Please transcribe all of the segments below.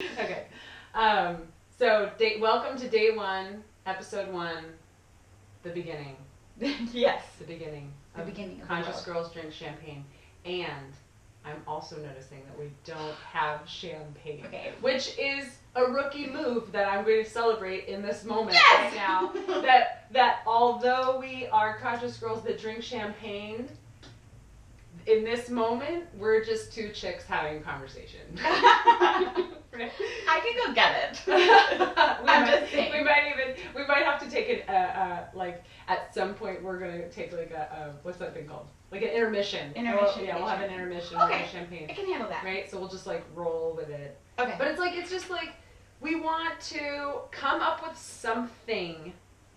Okay. So welcome to day 1, episode 1, the beginning. Yes. The beginning. The beginning of Conscious the world. Girls Drink Champagne. And I'm also noticing that we don't have champagne. Okay. Which is a rookie move that I'm going to celebrate in this moment Yes! right now. that although we are conscious girls that drink champagne, in this moment, we're just two chicks having a conversation. I can go get it. I'm just saying. We might have to take like, at some point we're going to take like what's that thing called? Like an intermission. Intermission. We'll have an intermission Okay. with champagne. I can handle that. Right? So we'll just like roll with it. Okay. But it's just like, we want to come up with something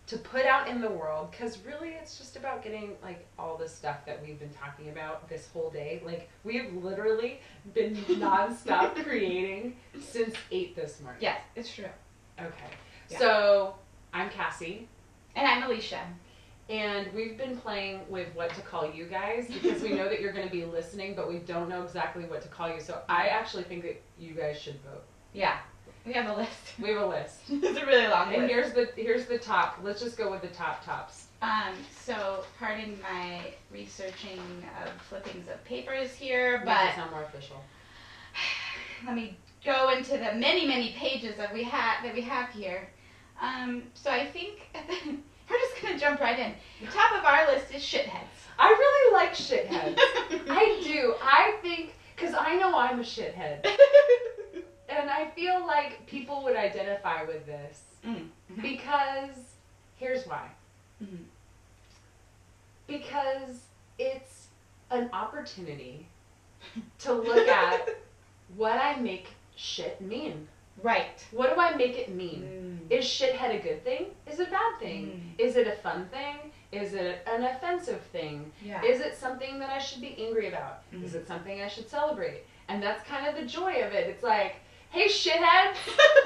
to put out in the world, because really it's just about getting like all the stuff that we've been talking about this whole day. Like, we've literally been nonstop creating since 8 this morning. Yes, it's true. Okay. Yeah. So I'm Cassie. And I'm Alycia. And we've been playing with what to call you guys, because we know that you're going to be listening, but we don't know exactly what to call you. So I actually think that you guys should vote. Yeah. We have a list. We have a list. It's a really long And list. here's the top. Let's just go with the tops. So pardon my researching of flippings of papers here, Makes it but sound more official. let me go into the many pages that we have here. So I think we're just gonna jump right in. Top of our list is shitheads. I really like shitheads. I do. I think, because I know I'm a shithead. And I feel like people would identify with this. Mm-hmm. Because, here's why. Mm-hmm. Because it's an opportunity to look at what I make shit mean. Right. What do I make it mean? Is shithead a good thing? Is it a bad thing? Is it a fun thing? Is it an offensive thing? Yeah. Is it something that I should be angry about? Mm-hmm. Is it something I should celebrate? And that's kind of the joy of it. It's like, hey shitheads,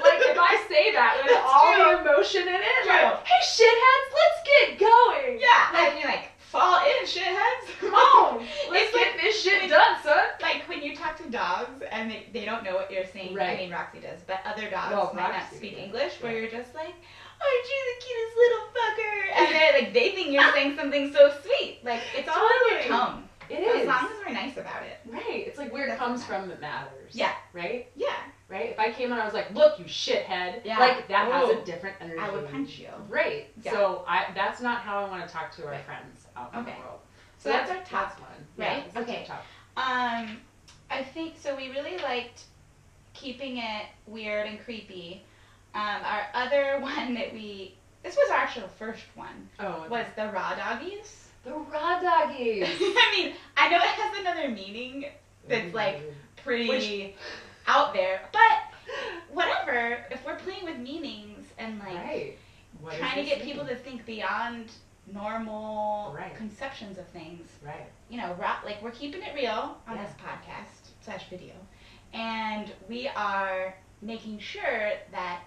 like if I say that with all the emotion in it, like, hey shitheads, let's get going. Yeah. Like you're like, fall in, shitheads. Come on, let's get this shit done, son. Like when you talk to dogs and they don't know what you're saying. Right. I mean, Roxy does, but other dogs Well, might not Roxy speak does. English, where Yeah. you're just like, aren't you the cutest little fucker? And they're like, they think you're saying something so sweet. Like, it's all in your tone. It is. As long as we're nice about it. Right. It's like where it comes from that matters. Yeah. Right? Yeah. Right? If I came and I was like, look, you shithead, Yeah. like that has Ooh. a different energy. I would punch you. Right. Yeah. So that's not how I want to talk to our Right. friends out in the Okay. world. So that's our top that's one. right? Yeah, that's Okay. Top. I think, so we really liked keeping it weird and creepy. Our other one that this was our actual first one, Oh, was the raw doggies. the raw doggies. I mean, I know it has another meaning that's like pretty out there, but whatever. If we're playing with meanings and like right. What trying to does get this people mean? to think beyond normal Right. conceptions of things, Right. you know, like we're keeping it real on this podcast / video, and we are making sure that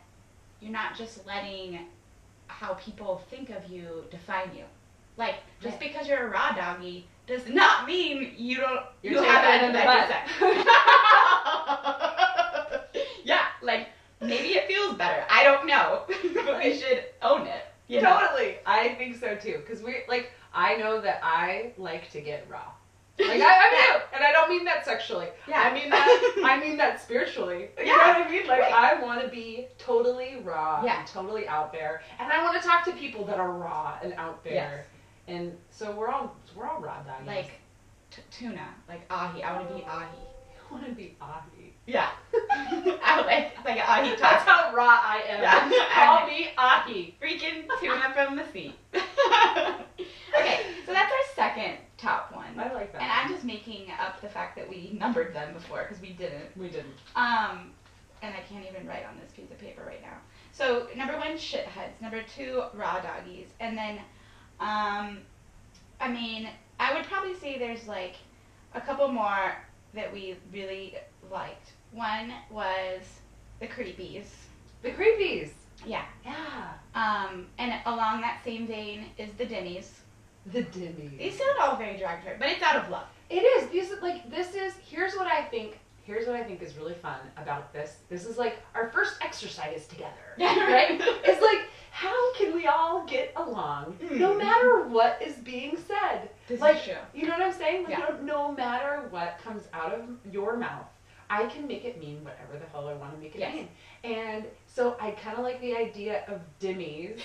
you're not just letting how people think of you define you. Like, just Right. because you're a raw doggy does not mean you You're have taking it any in the sex. Yeah, like maybe it feels better. I don't know, but we should own it. You know? Totally. I think so too. Because I know that I like to get raw. Like I do, and I don't mean that sexually. Yeah. I mean that spiritually. You know what I mean? Like Right. I want to be totally raw Yeah. and totally out there, and I want to talk to people that are raw and out there. Yes. And so we're all raw doggies. Like tuna, like ahi. I want to be ahi. I want to be ahi. Yeah. I would like an ahi That's top. how raw I am. Yeah. Call me ahi. Freaking tuna from the sea. Okay, so that's our second top one. I like that. And I'm just making up the fact that we numbered them before, because we didn't. We didn't. And I can't even write on this piece of paper right now. So number 1, shitheads. Number 2, raw doggies. And then, I mean, I would probably say there's like a couple more that we really liked. One was the creepies. The creepies. Yeah. Yeah. And along that same vein is the dimmies. The dimmies. These sound all very derogatory, but it's out of love. It is. Here's what I think here's what I think is really fun about this. This is like our first exercise together, right? It's like, how can we all get along no matter what is being said? This like, is true. You know what I'm saying? Like, Yeah. no matter what comes out of your mouth, I can make it mean whatever the hell I want to make it mean. And so I kind of like the idea of dimmies,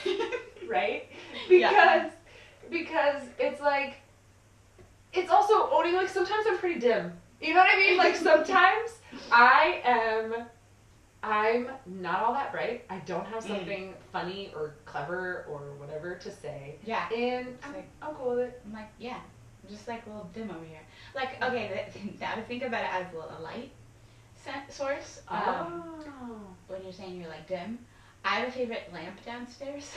right? Because it's like, it's also owning, like, sometimes I'm pretty dim. You know what I mean? Like, sometimes I'm not all that bright. I don't have something funny or clever or whatever to say. Yeah. And I'm cool with it. I'm like, yeah, I'm just like a little dim over here. Like, okay, now to think about it as a light source. When you're saying you're like dim, I have a favorite lamp downstairs.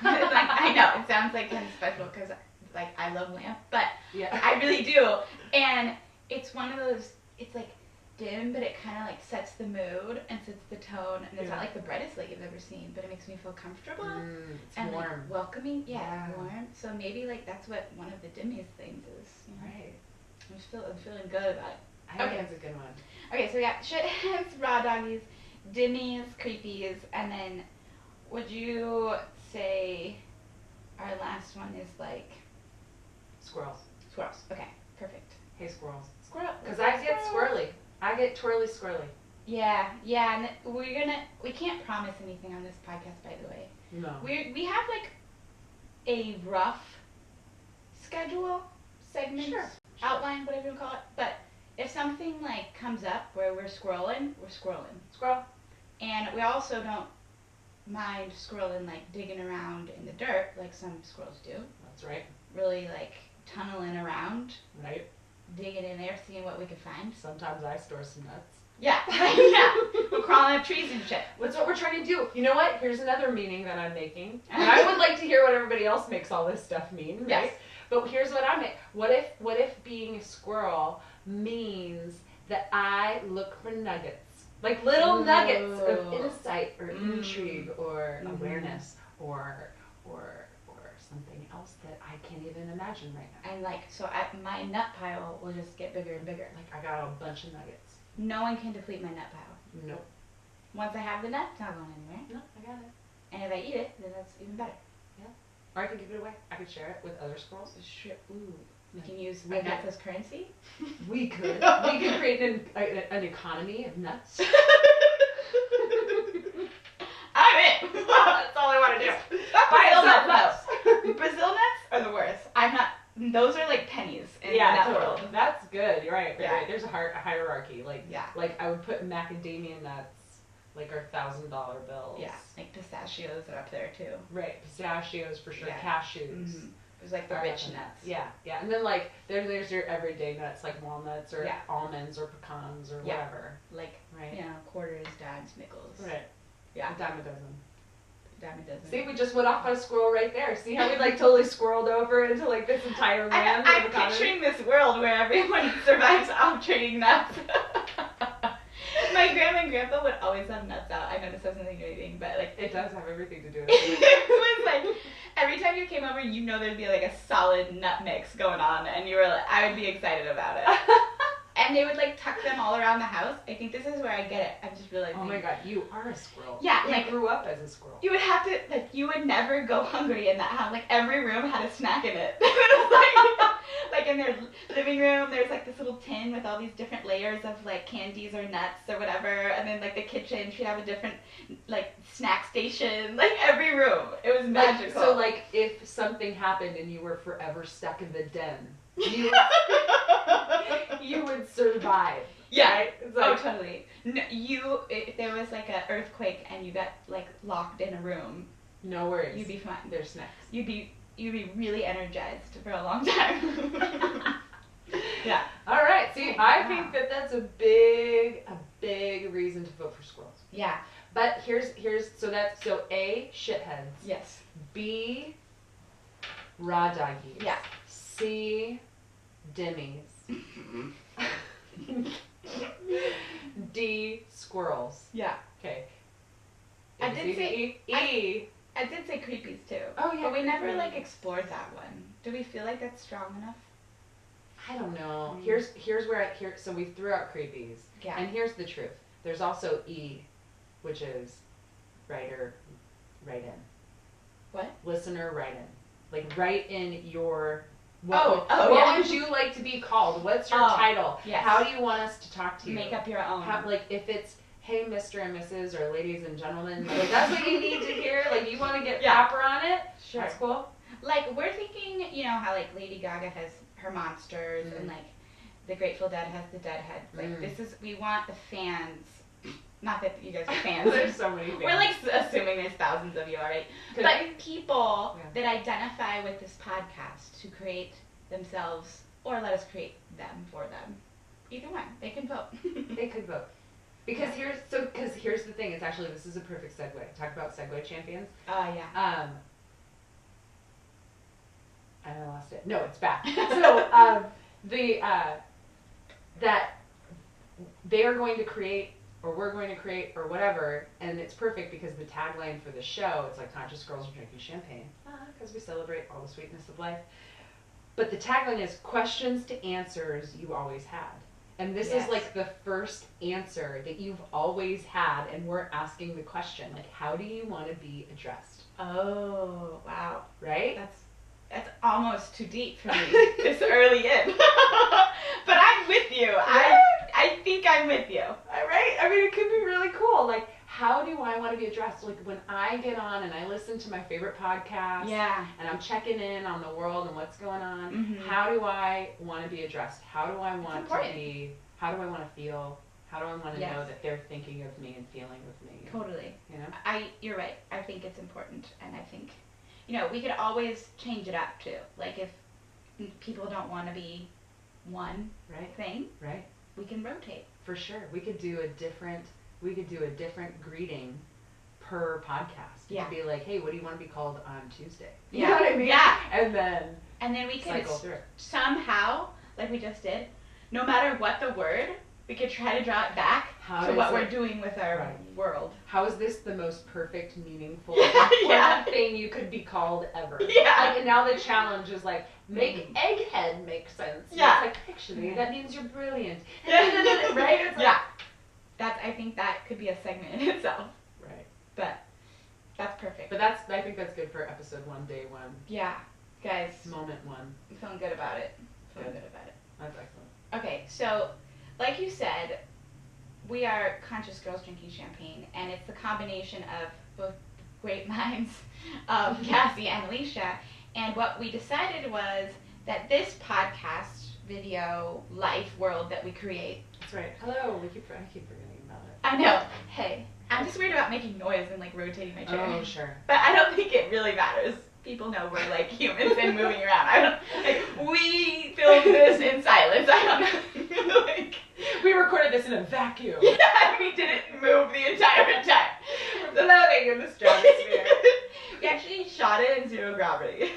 Like, I know it sounds like kind of special because like I love lamp, but yeah. I really do. And it's one of those. It's like dim, but it kind of like sets the mood and sets the tone. And it's not like the brightest light you've ever seen, but it makes me feel comfortable it's and warm, like, welcoming. Yeah, warm. So maybe like that's what one of the dimmiest things is. You know? Right. I'm feeling good about it. I think that's a good one. Okay, so we got shitheads, raw doggies, dimmies, creepies, and then would you say our last one is like Squirrels. squirrels? Okay, perfect. Hey, squirrels. Squirrel. Because I get squirrely. I get twirly squirrely. Yeah, and we can't promise anything on this podcast, by the way. No. We have like a rough schedule, segment, outline, whatever you call it. But if something like comes up where we're squirreling. Squirrel. And we also don't mind squirreling, like digging around in the dirt like some squirrels do. That's right. Really like tunneling around. Right. Digging in there, seeing what we can find. Sometimes I store some nuts. Yeah. Yeah. We're crawling up trees and shit. That's what we're trying to do. You know what? Here's another meaning that I'm making. And I would like to hear what everybody else makes all this stuff mean, right? Yes. But here's what I make. What if being a squirrel means that I look for nuggets? Like little nuggets of insight or intrigue or awareness or something else that I can't even imagine right now. And like, so my nut pile will just get bigger and bigger. Like I got a bunch of nuggets. No one can deplete my nut pile. Nope. Once I have the nut, it's not going anywhere. No, I got it. And if I eat it, then that's even better. Yeah. Or I could give it away. I could share it with other squirrels. Sure. Ooh. We can use We nuts as currency. We could. We could create an economy of nuts. I'm in. That's all I want to do. Brazil nuts. Brazil nuts are the worst. Those are like pennies in the nut world. That's good. You're right. Yeah. Right. There's a hierarchy. Like I would put macadamia nuts like our $1,000 bills. Yeah. Like pistachios are up there too. Right. Pistachios for sure. Yeah. Cashews. Mm-hmm. It was like the rich nuts. Yeah. Yeah. And then like there's your everyday nuts like walnuts or almonds or pecans or whatever. Like right. Quarters, dimes, nickels. Right. Yeah. A dime a dozen. See, we just went off on a squirrel right there. See how we like totally squirreled over into like this entire land? I'm picturing this world where everyone survives off trading nuts. My grandma and grandpa would always have nuts out. I know this has nothing to do with anything, but like it does have everything to do with it. It was like every time you came over, there'd be like a solid nut mix going on, and I would be excited about it. And they would like tuck them all around the house. I think this is where I get it. I'm just realizing. Oh my god, you are a squirrel. Yeah, you grew up as a squirrel. You would have to you would never go hungry in that house. Like every room had a snack in it. like in their living room, there's like this little tin with all these different layers of like candies or nuts or whatever. And then like the kitchen, she'd have a different like snack station. Like every room, it was magical. So like if something happened and you were forever stuck in the den. You would survive. Yeah. Right? It's like, totally. No, if there was like an earthquake and you got like locked in a room, no worries. You'd be fine. There's snacks. You'd be really energized for a long time. Yeah. All right. See, I think that's a big reason to vote for squirrels. Yeah. But here's so A, shitheads. Yes. B, raw doggies. Yeah. C, dimmies. D, squirrels. Yeah. Okay. I did say E. I did say creepies too. Oh yeah. But we never like explored that one. Do we feel like that's strong enough? I don't know. Here's where so we threw out creepies. Yeah. And here's the truth. There's also E, which is writer, write in. What? Listener, write in. Like, write in your... What would you like to be called? What's your title? Yes. How do you want us to talk to you? Make up your own. Like, if it's, hey, Mr. and Mrs. or ladies and gentlemen, like, that's what you need to hear. Like, you want to get proper on it? Sure. That's cool. Like, we're thinking, you know, how, like, Lady Gaga has her monsters and, like, the Grateful Dead has the Deadheads. Like, this is, we want the fans, not that you guys are fans. There's so many fans. We're, like, assuming there's thousands of you already. But people that identify with this podcast to create themselves or let us create them for them. Either one. They can vote. They could vote. Because here's the thing. It's actually, this is a perfect segue. Talk about segue champions. Yeah. I lost it. No, it's back. So, that they are going to create, or we're going to create, or whatever, and it's perfect because the tagline for the show, it's like conscious girls are drinking champagne, because we celebrate all the sweetness of life. But the tagline is questions to answers you always had. And this is like the first answer that you've always had, and we're asking the question, like, how do you want to be addressed? Oh, wow. Right? That's almost too deep for me this early in. But I'm with you. I think I'm with you. Right? I mean, it could be really cool. Like, how do I want to be addressed? Like, when I get on and I listen to my favorite podcast, and I'm checking in on the world and what's going on, how do I want to be addressed? How do I want to be? How do I want to feel? How do I want to know that they're thinking of me and feeling with me? Totally. You know? You're right. I think it's important, and I think, you know, we could always change it up too. Like, if people don't want to be one thing, we can rotate. For sure. We could do a different greeting per podcast. Yeah. To be like, hey, what do you want to be called on Tuesday? You know what I mean? Yeah. And then we could cycle through. Somehow, like we just did, no matter what the word, we could try to draw it back to what we're doing with our world. How is this the most perfect, meaningful, important thing you could be called ever? Yeah. Like, and now the challenge is like, make egghead make sense. Yeah. It's like, actually, that means you're brilliant. Yeah. Right? It's like, I think that could be a segment in itself. Right. But that's perfect. But I think that's good for episode 1, day 1. Yeah. Guys. Moment 1. I'm feeling good about it. That's excellent. Okay, so like you said, we are conscious girls drinking champagne, and it's the combination of both great minds of Cassie and Alycia. And what we decided was that this podcast, video, life world that we create. That's right. Hello. I keep forgetting about it. I know. Hey, I'm just worried about making noise and like rotating my chair. Oh, sure. But I don't think it really matters. People know we're like humans and moving around. We filmed this in silence. I don't know. We recorded this in a vacuum. Yeah, we didn't move the entire time. Floating in the stratosphere. We actually shot it in 0 gravity.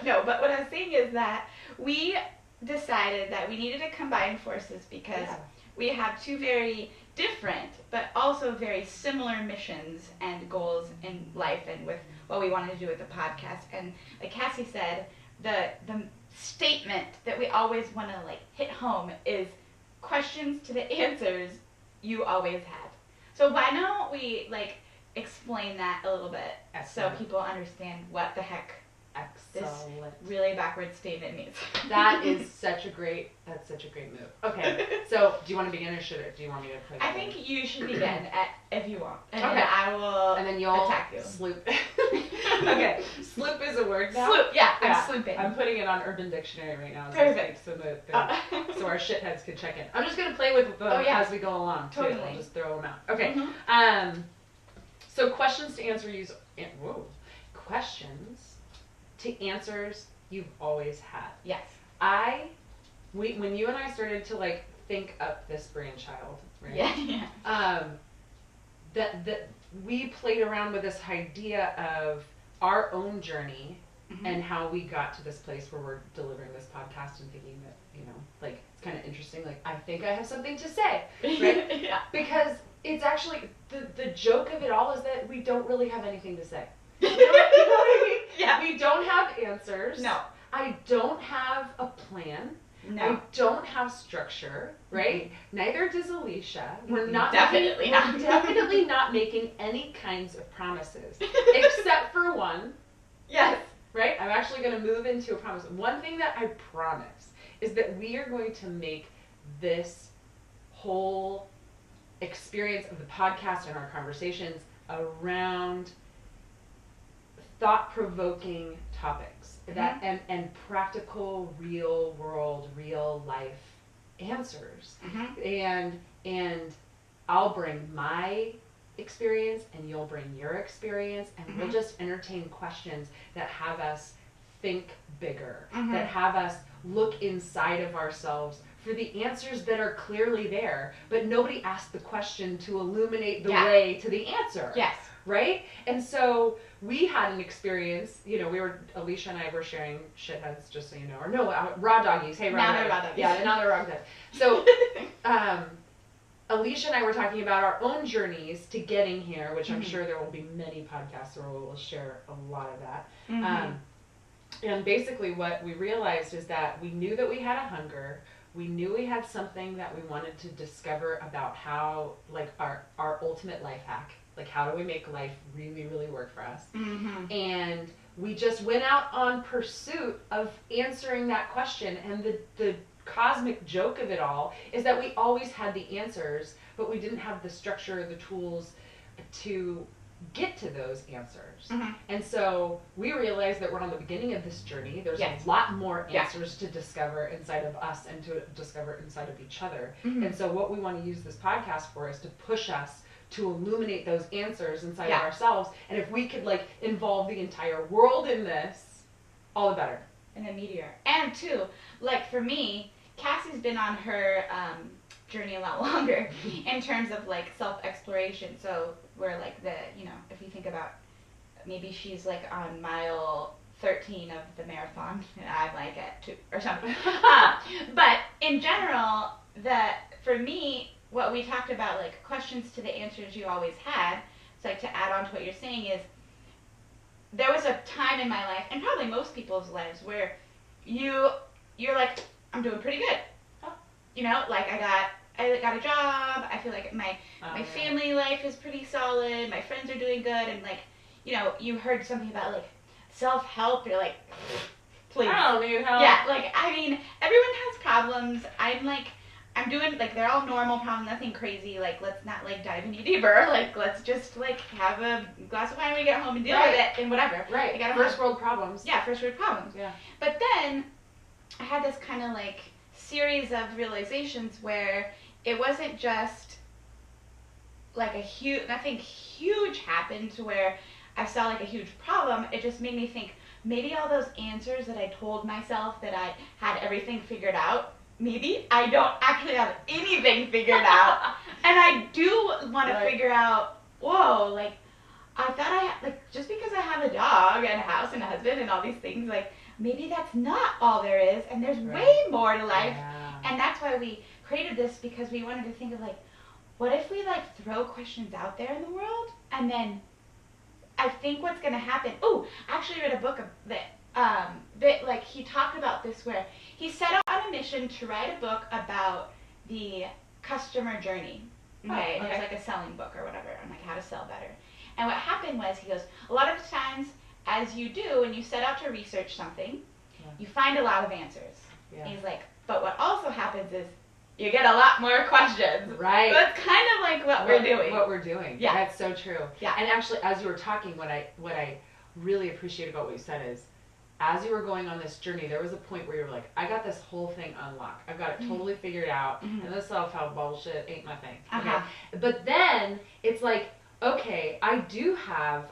No, but what I was saying is that we decided that we needed to combine forces because we have two very different but also very similar missions and goals in life and with what we wanted to do with the podcast. And like Cassie said, the statement that we always want to like hit home is questions to the answers you always had. So why don't we like explain that a little bit so people understand what the heck this really backwards statement means. That's such a great move. Okay, so do you want to begin or do you want me to play? I think you should begin if you want. And okay. Then I will and then you'll attack you. Sloop. Okay, sloop is a word now? Sloop, yeah, I'm slooping. I'm putting it on Urban Dictionary right now. Perfect. So so our shitheads can check in. I'm just going to play with them as we go along, too. Totally. I'll just throw them out. Okay, so questions to answer questions to answers you've always had. Yes. When you and I started to like think up this brainchild, right? Yeah. That we played around with this idea of our own journey and how we got to this place where we're delivering this podcast and thinking that, you know, like it's kind of interesting. Like I think I have something to say, right? Yeah. Because it's actually the joke of it all is that we don't really have anything to say. You know what I mean? Yeah. We don't have answers. No. I don't have a plan. No. I don't have structure, right? Mm-hmm. Neither does Alycia. We're definitely not making any kinds of promises, except for one. Yes. Right? I'm actually going to move into a promise. One thing that I promise is that we are going to make this whole experience of the podcast and our conversations around thought-provoking topics that and practical, real world, real life answers. And I'll bring my experience and you'll bring your experience, and we'll just entertain questions that have us think bigger, that have us look inside of ourselves for the answers that are clearly there, but nobody asked the question to illuminate the way to the answer. Yes. Right? And so we had an experience, Alycia and I were sharing shitheads, just so you know, or no, raw doggies. Hey, raw doggies. Yeah, now they're raw doggies. So, Alycia and I were talking about our own journeys to getting here, which I'm sure there will be many podcasts where we'll share a lot of that. And basically what we realized is that we knew that we had a hunger. We knew we had something that we wanted to discover about how, like, our ultimate life hack. Like, how do we make life really, really work for us? And we just went out on pursuit of answering that question. And the cosmic joke of it all is that we always had the answers, but we didn't have the structure, the tools to get to those answers. And so we realized that we're on the beginning of this journey. There's a lot more answers to discover inside of us and to discover inside of each other. And so what we want to use this podcast for is to push us to illuminate those answers inside of ourselves. And if we could, like, involve the entire world in this, all the better. And a meteor. And too, like, for me, Cassie's been on her journey a lot longer in terms of, like, self-exploration. So we're, like, if you think about, maybe she's, like, on mile 13 of the marathon, and I'm, like, at 2 or something. But in general, for me, what we talked about, like, questions to the answers you always had, it's like, to add on to what you're saying is, there was a time in my life, and probably most people's lives, where you're like, I'm doing pretty good. Like, I got a job, I feel like my family life is pretty solid, my friends are doing good, and, like, you heard something about, like, self-help, you're like, please. I don't need help. Yeah, like, I mean, everyone has problems. I'm doing, like, they're all normal problems, nothing crazy. Like, let's not, like, dive any deeper. Like, let's just, like, have a glass of wine when we get home and deal with it and whatever. Right. First world problems. Yeah, first world problems. Yeah. But then I had this kind of, like, series of realizations where it wasn't just, like, nothing huge happened to where I saw, like, a huge problem. It just made me think, maybe all those answers that I told myself that I had everything figured out, maybe I don't actually have anything figured out. And I do want to figure out, whoa, like, I thought just because I have a dog and a house and a husband and all these things, like, maybe that's not all there is, and there's way more to life. Yeah. And that's why we created this, because we wanted to think of, like, what if we, like, throw questions out there in the world, and then I think what's going to happen, I actually read a book that, like, he talked about this, where he set out on a mission to write a book about the customer journey. Okay, and it was like a selling book or whatever, on, like, how to sell better. And what happened was, he goes, a lot of times, as you do, when you set out to research something, you find a lot of answers. And he's like, but what also happens is, you get a lot more questions. Right. So it's kind of like what we're doing. What we're doing. Yeah. That's so true. Yeah. And actually, as you were talking, what I really appreciate about what you said is, as you were going on this journey, there was a point where you were like, I got this whole thing unlocked. I've got it totally figured out, and this self-help bullshit ain't my thing. Okay. But then, it's like, okay, I do have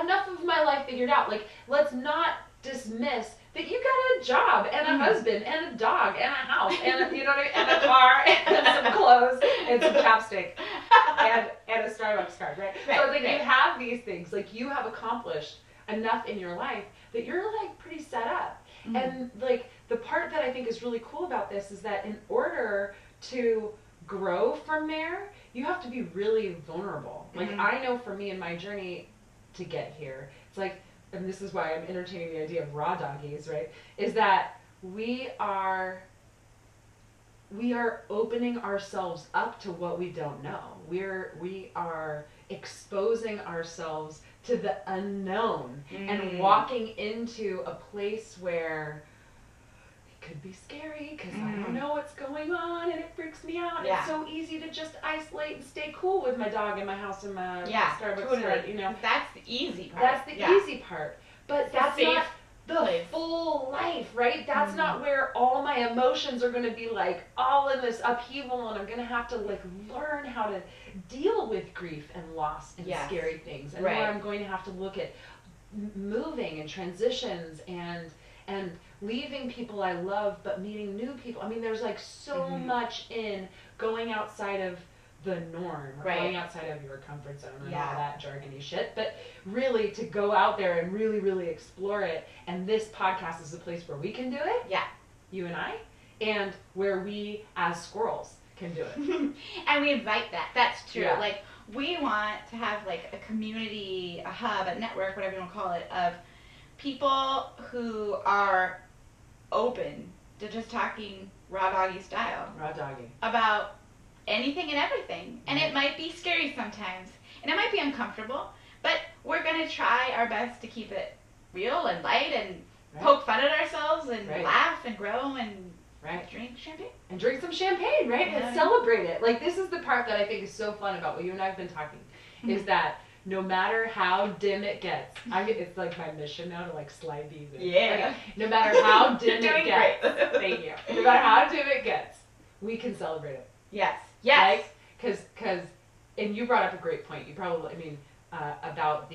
enough of my life figured out. Like, let's not dismiss that you got a job and a husband and a dog and a house and you know what I mean, and a car and some clothes and some chapstick and a Starbucks card, right? So it's like you have these things, like, you have accomplished enough in your life that you're, like, pretty set up. And, like, the part that I think is really cool about this is that in order to grow from there, you have to be really vulnerable. Like, I know for me in my journey to get here, it's like, and this is why I'm entertaining the idea of raw doggies, right, is that we are opening ourselves up to what we don't know. We are exposing ourselves to the unknown and walking into a place where it could be scary because I don't know what's going on and it freaks me out. Yeah. It's so easy to just isolate and stay cool with my dog in my house and my Starbucks totally. card, you know. That's the easy part. That's the easy part. But that's not the place. full life, right? That's not where all my emotions are going to be like all in this upheaval, and I'm going to have to like learn how to deal with grief and loss and scary things, and where I'm going to have to look at moving and transitions and leaving people I love but meeting new people. I mean, there's like so much in going outside of the norm, or going outside of your comfort zone and all that jargony shit, but really to go out there and really, really explore it. And this podcast is a place where we can do it. Yeah. You and I. And where we as squirrels can do it. And we invite that. That's true. Yeah. Like, we want to have like a community, a hub, a network, whatever you want to call it, of people who are open to just talking raw doggy style. Raw doggy. About anything and everything. And it might be scary sometimes. And it might be uncomfortable. But we're going to try our best to keep it real and light and poke fun at ourselves and laugh and grow and drink champagne. And drink some champagne, right? And celebrate it. Like, this is the part that I think is so fun about what you and I have been talking, is that no matter how dim it gets, it's like my mission now to like slide these in. Yeah. Like, no matter how dim it gets, thank you. No matter how dim it gets, we can celebrate it. Yes. Yes. Because, and you brought up a great point. You probably, I mean, about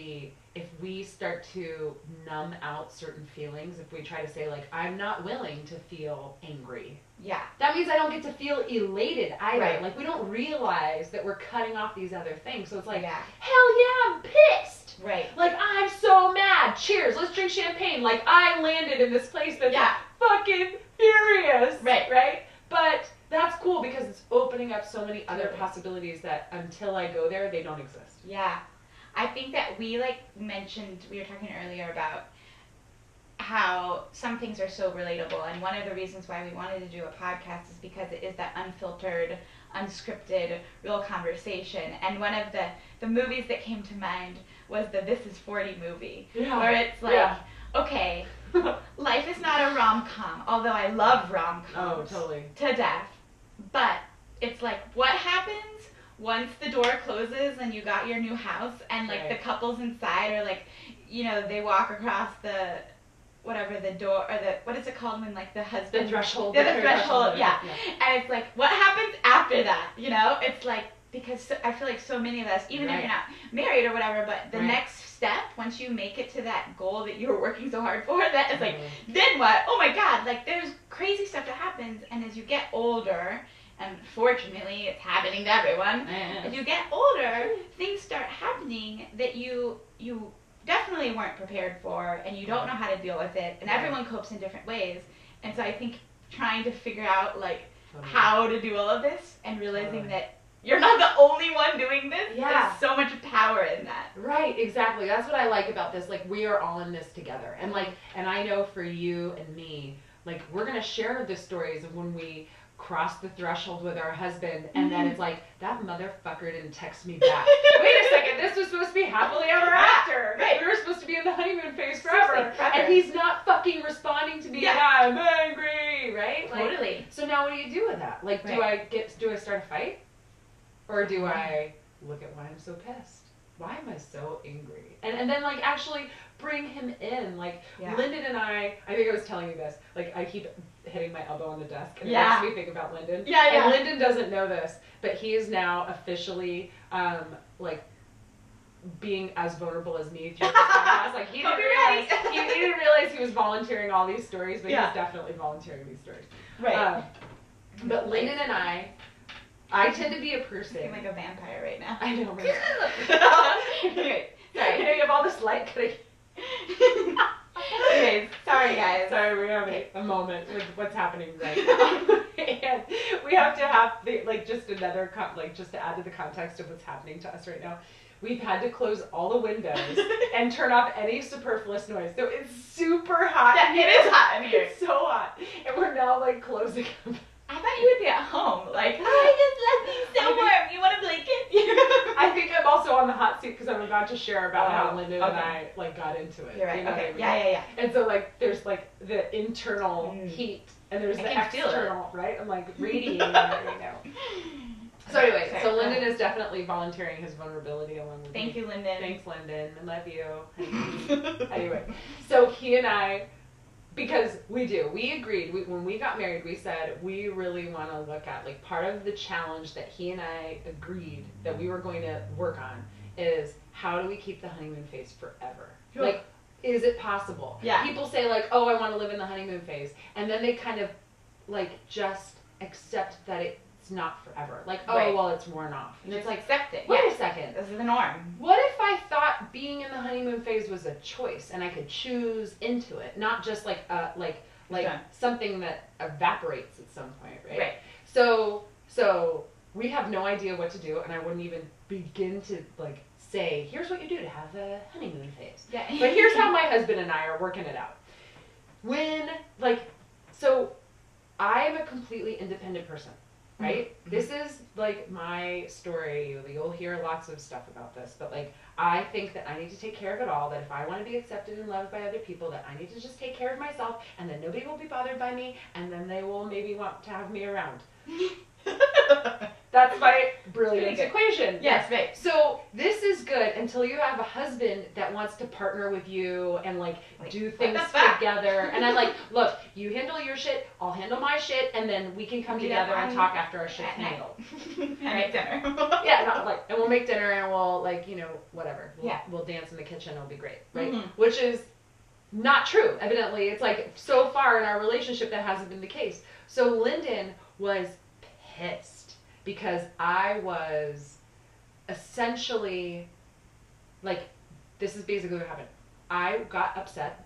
if we start to numb out certain feelings, if we try to say like, I'm not willing to feel angry. Yeah. That means I don't get to feel elated either. Right. Like, we don't realize that we're cutting off these other things. So it's like, hell yeah, I'm pissed. Right. Like, I'm so mad. Cheers. Let's drink champagne. Like, I landed in this place that's fucking furious. Right. Right? But that's cool because it's opening up so many other possibilities that until I go there, they don't exist. Yeah. I think that we mentioned, we were talking earlier about how some things are so relatable, and one of the reasons why we wanted to do a podcast is because it is that unfiltered, unscripted, real conversation. And one of the movies that came to mind was the This Is 40 movie, where it's like, okay, life is not a rom-com, although I love rom-coms to death, but it's like, what happens once the door closes and you got your new house and the couples inside are like, you know, they walk across the door, or what is it called when the husband, the threshold, the threshold, and it's like, what happens after that, you know? It's like, because I feel like so many of us, even if you're not married or whatever, but the next step, once you make it to that goal that you were working so hard for, that is like, then what? Oh my God, there's crazy stuff that happens, and as you get older, and fortunately it's happening to everyone, as you get older, things start happening that you definitely weren't prepared for, and you don't know how to deal with it, and everyone copes in different ways. And so I think trying to figure out how to do all of this, and realizing that you're not the only one doing this, there's so much power in that. Right, exactly. That's what I like about this. We are all in this together. And and I know for you and me, we're going to share the stories of when we cross the threshold with our husband, and then it's like, that motherfucker didn't text me back. Wait a second, this was supposed to be happily ever after. Right. We were supposed to be in the honeymoon phase forever. And he's not fucking responding to me. Yeah. I'm angry, right? Totally. So now what do you do with that? Do I start a fight? Or do I look at why I'm so pissed? Why am I so angry? And then actually bring him in. Lyndon and I think I was telling you this, I keep hitting my elbow on the desk, and it makes me think about Lyndon. And Lyndon doesn't know this, but he is now officially being as vulnerable as me through this podcast. He didn't realize he was volunteering all these stories, but he's definitely volunteering these stories. Right. But Lyndon and I tend to be a person. I'm like a vampire right now. I know. Anyway, sorry. You have all this light. Anyways, sorry guys. Sorry, we're having a moment with what's happening right now. And we have to have just another just to add to the context of what's happening to us right now. We've had to close all the windows and turn off any superfluous noise. So it's super hot. Yeah, it is hot in here. It's so hot. And we're now closing up. I thought you would be at home. Like, I just left me so warm. You want a blanket? I think I'm also on the hot seat because I'm about to share about how Lyndon and I got into it. You're right. You know Okay. what I mean? Yeah. And so there's the internal heat and there's the external, right? I'm radiating it right now. So anyway, so Lyndon is definitely volunteering his vulnerability along with me. Thank you, Lyndon. Thanks, Lyndon. I love you. Anyway, so he and I, because we agreed, when we got married, we said we really want to look at, part of the challenge that he and I agreed that we were going to work on is how do we keep the honeymoon phase forever? Sure. Is it possible? Yeah. People say oh, I want to live in the honeymoon phase. And then they kind of just accept that it's not forever. Right. Well, it's worn off. And it's accept it. wait a second. This is the norm. What if I thought being in the honeymoon phase was a choice and I could choose into it, not just something that evaporates at some point, right? Right. So we have no idea what to do, and I wouldn't even begin to say, here's what you do to have a honeymoon phase. Yeah. But here's how my husband and I are working it out. So I'm a completely independent person. Right? Mm-hmm. This is my story. You'll hear lots of stuff about this, but I think that I need to take care of it all, that if I want to be accepted and loved by other people, that I need to just take care of myself, and then nobody will be bothered by me, and then they will maybe want to have me around. That's my brilliant equation. Yes, right. So this is good until you have a husband that wants to partner with you and do things together. And I'm look, you handle your shit, I'll handle my shit, and then we can come together and talk after our shit's handled. And make dinner. Yeah, and we'll make dinner and we'll whatever. We'll dance in the kitchen. It'll be great, right? Mm-hmm. Which is not true. Evidently, it's so far in our relationship that hasn't been the case. So Lyndon was pissed because I was essentially this is basically what happened. I got upset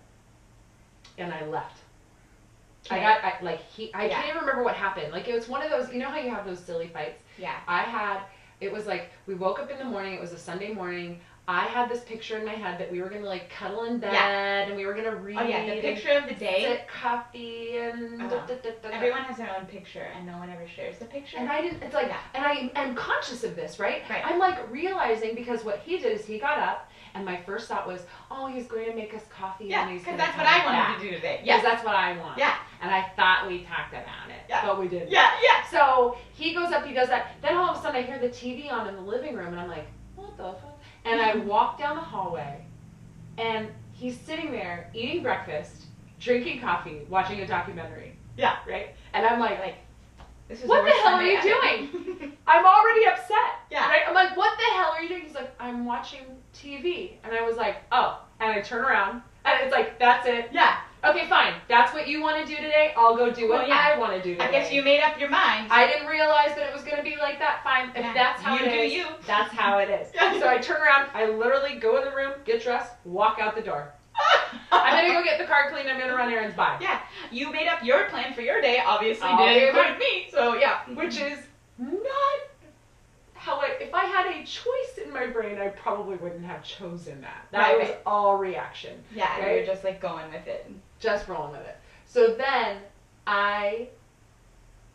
and I left. Okay. I can't even remember what happened. It was one of those, how you have those silly fights? Yeah. It was we woke up in the morning, it was a Sunday morning. I had this picture in my head that we were going to cuddle in bed and we were going to read. Oh yeah, the picture of the day. Sip coffee and everyone has their own picture and no one ever shares the picture. And I didn't, it's and I am conscious of this, right? Right. I'm realizing because what he did is he got up and my first thought was, oh, he's going to make us coffee. Yeah, and he's because going that's what I wanted to do today. Yeah, that's what I want. Yeah. And I thought we talked about it. Yeah. But we didn't. Yeah. So he goes up, he does that. Then all of a sudden I hear the TV on in the living room and I'm what the fuck? And I walk down the hallway, and he's sitting there eating breakfast, drinking coffee, watching a documentary. Yeah. Right? And I'm this is what the hell are you doing? I'm already upset. Yeah. Right? I'm what the hell are you doing? He's I'm watching TV. And I was oh. And I turn around, and it's that's it. Yeah. Okay, fine. That's what you want to do today. I'll go do what I want to do today. I guess you made up your mind. I didn't realize that it was going to be like that. Fine. If that's how it is, you. That's how it is. So I turn around. I literally go in the room, get dressed, walk out the door. I'm going to go get the car cleaned. I'm going to run errands. Bye. Yeah. You made up your plan for your day. Obviously didn't include me. So yeah. Which is not how if I had a choice in my brain, I probably wouldn't have chosen that. That was all reaction. Yeah. Right? You're just going with it. Just rolling with it. So then I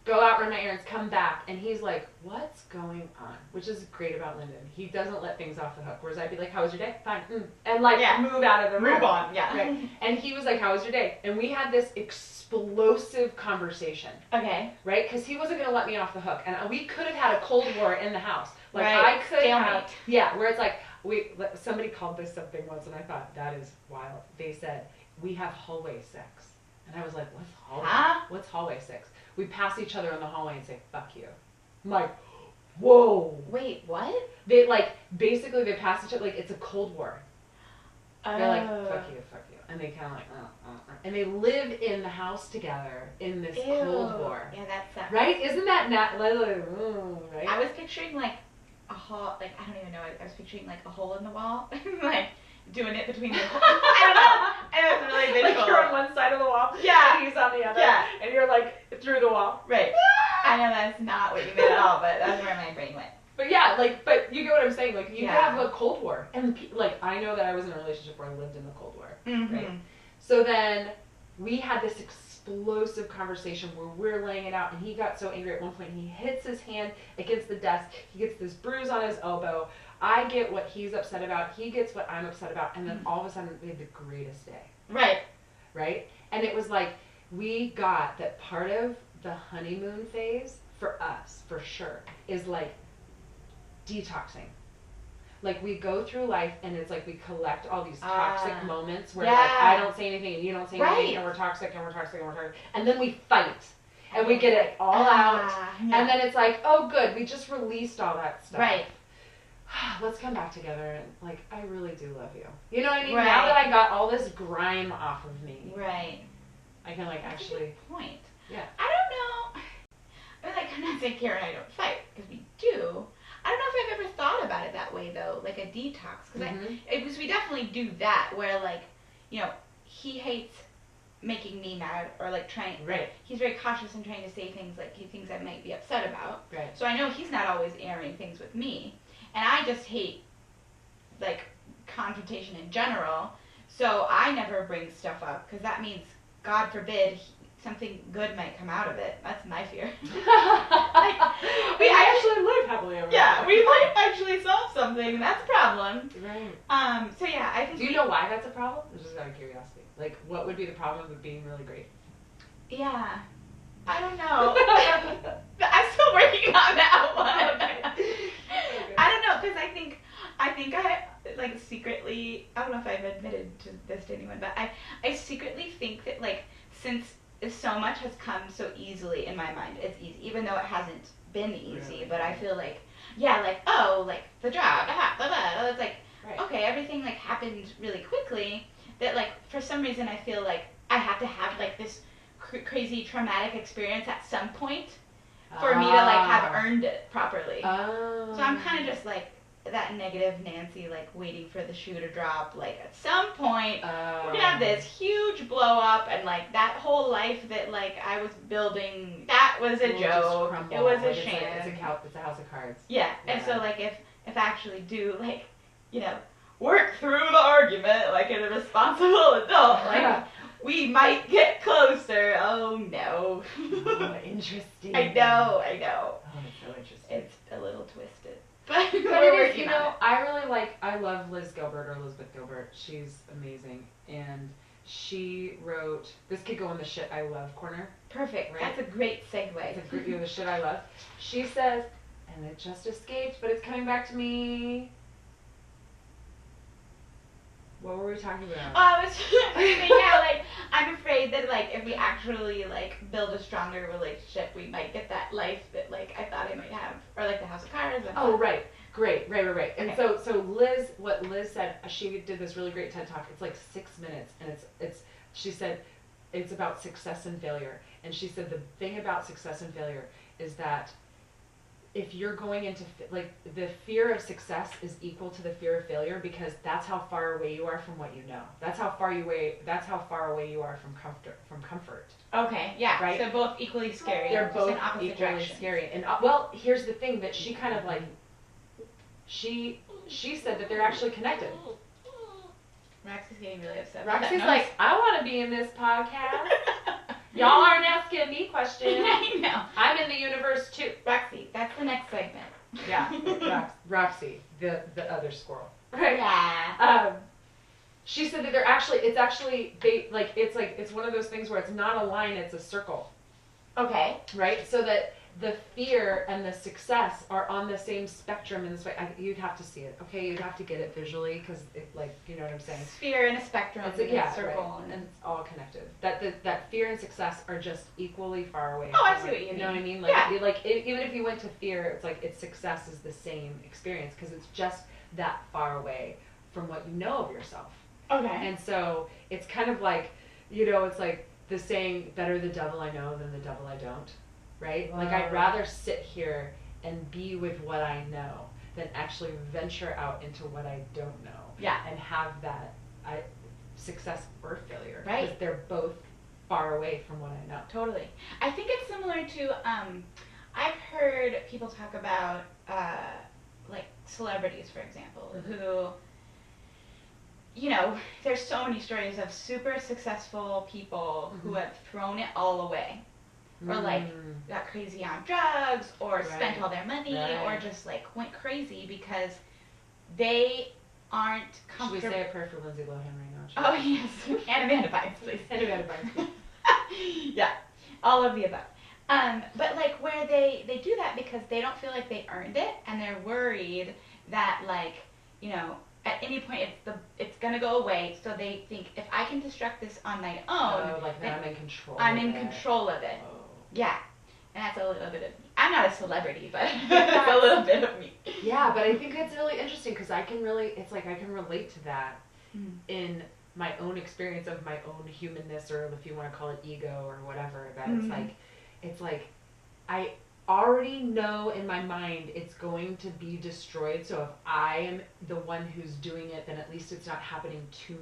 go out, run my errands, come back, and he's what's going on? Which is great about Lyndon. He doesn't let things off the hook. Whereas I'd be how was your day? Fine. And move out of the room. Move on. Yeah. Right. And he was how was your day? And we had this explosive conversation. Okay. Right? Because he wasn't going to let me off the hook. And we could have had a Cold War in the house. Right. I could Stalemate. have. Yeah. Where it's somebody called this something once, and I thought, that is wild. They said, we have hallway sex. And I was what's hallway? Huh? What's hallway sex? We pass each other in the hallway and say, fuck you. I'm whoa. Wait, what? They basically they pass each other, it's a Cold War. They're fuck you. And they kind of And they live in the house together in this Cold War. Yeah, that sucks. Right? Isn't that not, right? I was picturing a hole, I don't even know, I was picturing a hole in the wall. Doing it between the I don't know. It was really visual. You're on one side of the wall. Yeah. And he's on the other. Yeah. And you're through the wall. Right. I know that's not what you meant at all, but that's where my brain went. But yeah, like, but you get what I'm saying. Like, you Yeah. could have a Cold War, and like, I know that I was in a relationship where I lived in the Cold War, Mm-hmm. right? So then we had this explosive conversation where we're laying it out, and he got so angry at one point, he hits his hand against the desk. He gets this bruise on his elbow. I get what he's upset about. He gets what I'm upset about, and then all of a sudden we had the greatest day. Right. Right? And it was like, we got that part of the honeymoon phase for us, for sure, is like detoxing. Like, we go through life and it's like we collect all these toxic moments where like I don't say anything and you don't say anything and we're toxic and we're toxic and we're toxic, and then we fight and we get it all out and then it's like, oh good, we just released all that stuff. Right. Let's come back together and like, I really do love you. You know what I mean? Right. Now that I got all this grime off of me, Right. I can like That's actually. a good point. Yeah. I don't know. I mean, like, I'm not saying Kara and I don't fight, because we do. I don't know if I've ever thought about it that way, though, like a detox. Because we definitely do that, where, like, you know, he hates making me mad, or, like, trying, Right. like, he's very cautious in trying to say things, like, he thinks I might be upset about. Right. So I know he's not always airing things with me. And I just hate, like, confrontation in general. So I never bring stuff up, because that means, God forbid, something good might come out of it. That's my fear. We actually live happily ever Yeah, after. we might actually solve something, and that's a problem. Right. So yeah, I think. Do you know why that's a problem? Just out of curiosity. Like, what would be the problem with being really great? Yeah. I don't know. I'm still working on that one. Okay. I don't know, because I think I like secretly, I don't know if I've admitted to this to anyone, but I secretly think that, like, since so much has come so easily in my mind, it's easy, even though it hasn't been easy, Really? but I feel like, yeah, like, oh, like, the job, blah, blah, it's like, Right. okay, everything, like, happened really quickly, that, like, for some reason I feel like I have to have, like, this crazy traumatic experience at some point for me to, like, have earned it properly. Oh. So I'm kind of just, like, that negative Nancy, like, waiting for the shoe to drop. Like, at some point, we're gonna have this huge blow up, and, like, that whole life that, like, I was building, that was a joke. It was a sham. It's a house of cards. Yeah. And so, like, if I actually do, like, you know, work through the argument, like, in a responsible adult, like, we might get closer. Oh, no. Oh, interesting. I know. Oh, that's so interesting. It's a little twisted. But But we're it is, working on it. I love Liz Gilbert, or Elizabeth Gilbert. She's amazing. And she wrote, this could go in the shit I love corner. Perfect. Right? That's a great segue. It's the shit I love. She says, and it just escaped, but it's coming back to me. What were we talking about? Oh, I was saying, yeah, like, I'm afraid that, like, if we actually, like, build a stronger relationship, we might get that life that, like, I thought I might have. Or, like, the House of Cards. And Oh, right. Great. Right. And Okay. so Liz, what Liz said, she did this really great TED Talk. It's like 6 minutes, and she said, it's about success and failure. And she said the thing about success and failure is that if you're going into, like, the fear of success is equal to the fear of failure, because that's how far away you are from what you know. That's how far away you are from comfort. Okay, yeah. Right? So both equally scary. They're just both in opposite equally directions. scary. And well, here's the thing that she kind of like, she said that they're actually connected. Roxy's getting really upset. Roxy's like, I want to be in this podcast. Y'all aren't asking me questions. I know. I'm in the universe too. Roxy, that's the next segment. Yeah, Roxy, the other squirrel. Right. Yeah. She said that it's one of those things where it's not a line, it's a circle. Okay. Right? So that the fear and the success are on the same spectrum in this way. You'd have to see it, okay? You'd have to get it visually, because it, like, you know what I'm saying? Sphere and a spectrum. It's and a circle. right. And it's all connected. That fear and success are just equally far away. Oh, I from see it. what you mean. You know what I mean? Like, Yeah. even if you went to fear, it's like its success is the same experience, because it's just that far away from what you know of yourself. Okay. And so it's kind of like, it's like the saying, better the devil I know than the devil I don't, right? Like, I'd rather sit here and be with what I know than actually venture out into what I don't know. Yeah. And have that success or failure. Right. Because they're both far away from what I know. Totally. I think it's similar to, I've heard people talk about, like, celebrities, for example, who, you know, there's so many stories of super successful people who have thrown it all away. Or, like, got crazy on drugs, or spent all their money, or just, like, went crazy because they aren't comfortable. Should we say a prayer for Lindsay Lohan right Oh, now? yes. And Amanda Bynes, please. And Amanda Bynes. Yeah. All of the above. But, like, where they do that because they don't feel like they earned it, and they're worried that, like, you know, at any point it's gonna go away, so they think, if I can destruct this on my own, like then I'm in control. I'm in control of it. Oh. Yeah. And that's a little bit of me. I'm not a celebrity, but that's a little bit of me. Yeah, but I think it's really interesting because I can relate to that in my own experience of my own humanness, or if you want to call it ego or whatever, that it's like I already know in my mind it's going to be destroyed, so if I am the one who's doing it, then at least it's not happening to me.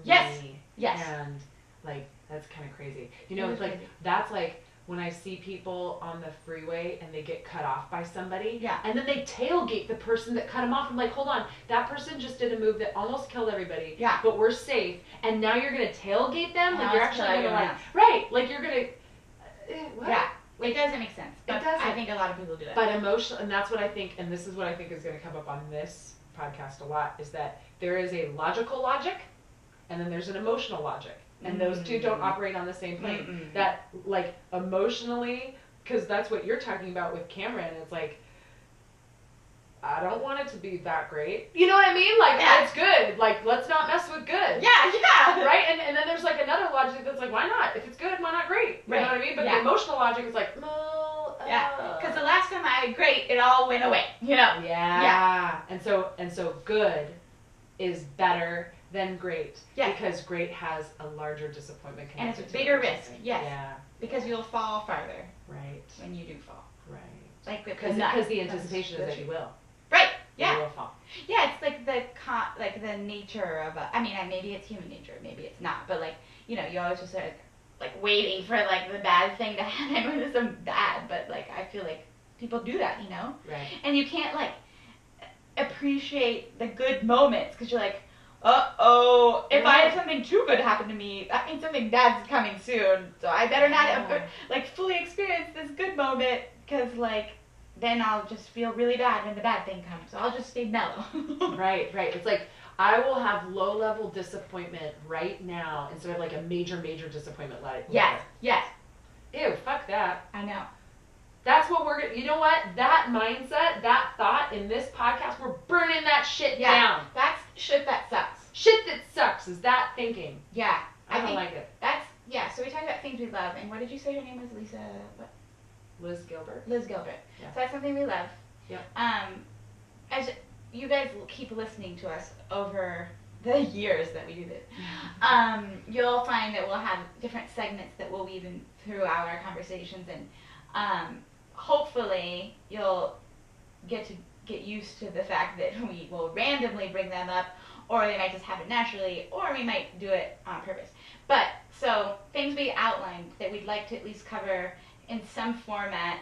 Yes. And, like, that's kind of crazy. You know, it's like, that's like when I see people on the freeway and they get cut off by somebody, and then they tailgate the person that cut them off. I'm like, hold on, that person just did a move that almost killed everybody, but we're safe, and now you're going to tailgate them? Like, you're actually going to, like, like, you're going to, what? Yeah. It doesn't make sense. But it doesn't. I think a lot of people do it. But emotional, and that's what I think, and this is what I think is going to come up on this podcast a lot, is that there is a logical logic, and then there's an emotional logic. And those two don't operate on the same plane. That, like, emotionally, because that's what you're talking about with Cameron, it's like, I don't want it to be that great. You know what I mean? Like, it's good. Like, let's not mess with good. Yeah. Right? And then there's, like, another logic that's like, why not? If it's good, why not great? You know what I mean? But the emotional logic is like, well, yeah. Because the last time I had great, it all went away. You know? Yeah. And so good is better than great. Yeah. Because great has a larger disappointment connected to it. And it's a bigger risk. Yes. Yeah. Because you'll fall farther. Right. When you do fall. Right. Like because the anticipation is that you will. Right. Yeah. You will fall. Yeah, it's like the nature of maybe it's human nature, maybe it's not, but, like, you know, you always just like waiting for, like, the bad thing to happen when it's so bad, but, like, I feel like people do that, you know? Right. And you can't, like, appreciate the good moments because you're like, uh-oh, if I have something too good happen to me, that means something bad's coming soon, so I better not, like, fully experience this good moment, because, like, then I'll just feel really bad when the bad thing comes, so I'll just stay mellow. Right. It's like, I will have low-level disappointment right now instead of, like, a major disappointment later. Yes. Ew, fuck that. I know. That's what we're gonna, you know what? That mindset, that thought in this podcast, we're burning that shit down. That's shit that sucks. Shit that sucks is that thinking. Yeah. I don't like it. So we talked about things we love, and what did you say her name was? Lisa, what? Liz Gilbert. Yeah. So that's something we love. Yeah. As you guys will keep listening to us over the years that we do this, you'll find that we'll have different segments that we'll weave in throughout our conversations, and hopefully you'll get used to the fact that we will randomly bring them up, or they might just happen naturally, or we might do it on purpose. But, so, things we outlined that we'd like to at least cover in some format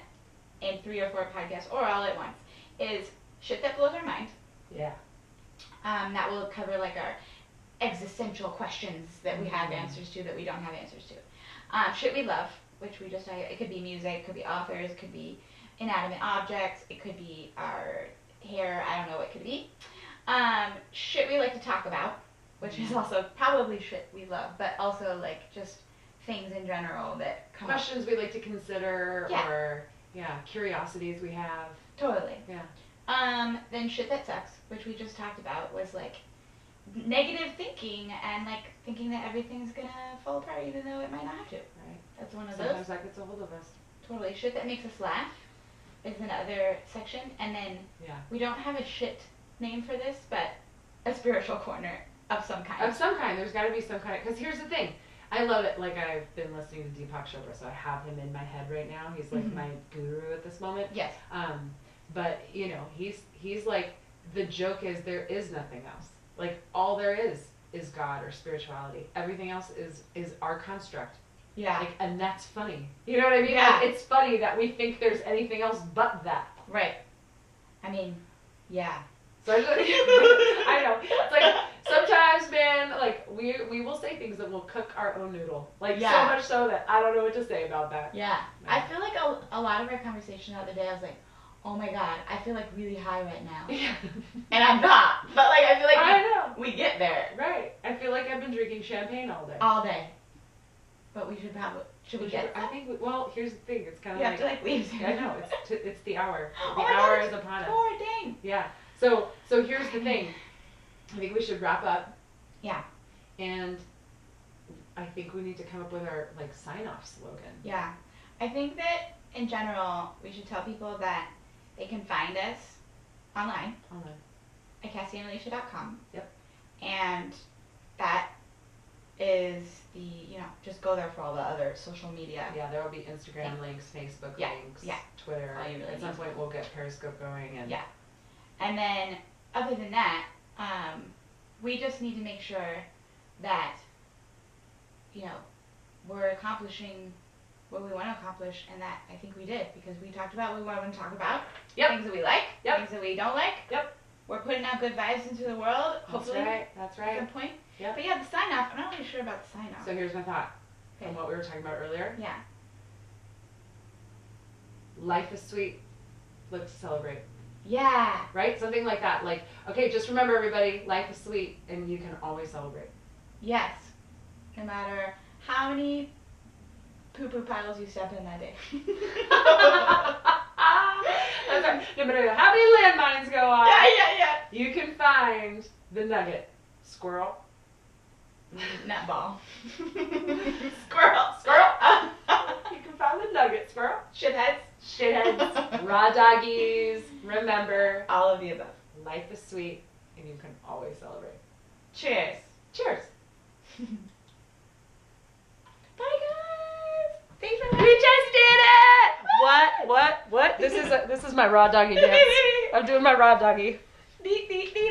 in 3 or 4 podcasts, or all at once, is shit that blows our mind. Yeah. That will cover, like, our existential questions that we have answers to, that we don't have answers to. Shit we love, which we just, it could be music, it could be authors, it could be inanimate objects, it could be our hair, I don't know what it could be. Shit we like to talk about, which is also probably shit we love, but also, like, just things in general that come questions up. We like to consider, or curiosities we have. Totally. Yeah. Then shit that sucks, which we just talked about, was, like, negative thinking and, like, thinking that everything's gonna fall apart even though it might not have to. Right. That's one of Sometimes those. that gets a hold of us. Totally. Shit that makes us laugh is another section, and then we don't have a shit name for this, but a spiritual corner of some kind. There's got to be some kind of, because here's the thing. I love it. Like, I've been listening to Deepak Chopra, so I have him in my head right now. He's like my guru at this moment. Yes. But you know, he's like, the joke is there is nothing else. Like, all there is God or spirituality. Everything else is our construct. Yeah. Like, and that's funny. You know what I mean? Yeah. Like, it's funny that we think there's anything else but that. Right. I mean, yeah. So I know. It's like, sometimes, man, like, we will say things that will cook our own noodle. Like, so much so that I don't know what to say about that. Yeah. I feel like a lot of our conversation the other day, I was like, oh my god, I feel like really high right now. Yeah. And I'm not. But like, I feel like I know. we get there. Right. I feel like I've been drinking champagne all day. All day. But we should probably, we get I think, well, here's the thing. It's kind of you like. have to like leave soon. I know. It's the hour. The oh my hour god, is upon us. poor dang. Yeah. So here's the thing. I think we should wrap up. Yeah. And I think we need to come up with our like sign-off slogan. Yeah. I think that in general, we should tell people that they can find us online at CassieandAlycia.com. Yep. And that is the, just go there for all the other social media. Yeah, there will be Instagram links, Facebook links, Twitter. All you really At some point we'll get Periscope going. And yeah. And then, other than that, we just need to make sure that, we're accomplishing what we want to accomplish, and that I think we did, because we talked about what we want to talk about. Yep. Things that we like, Yep. things that we don't like. Yep. We're putting out good vibes into the world, hopefully. That's At right. some point. Yep. But yeah, the sign off, I'm not really sure about the sign off. So here's my thought Okay. on what we were talking about earlier. Yeah. Life is sweet. Let's celebrate. Yeah. Right? Something like that. Like, okay, just remember, everybody, life is sweet, and you can always celebrate. Yes. No matter how many poo-poo piles you step in that day. That's right. No matter how many landmines go off, Yeah. you can find the nugget. Squirrel. Nutball. Squirrel. You can find the nugget, squirrel. Shitheads. Shitheads. Raw doggies. Remember, All of the above. life is sweet, and you can always celebrate. Cheers. Cheers. Bye guys. Thanks for We just did it! What? This is my raw doggy dance. I'm doing my raw doggy. Beep, beep, beep.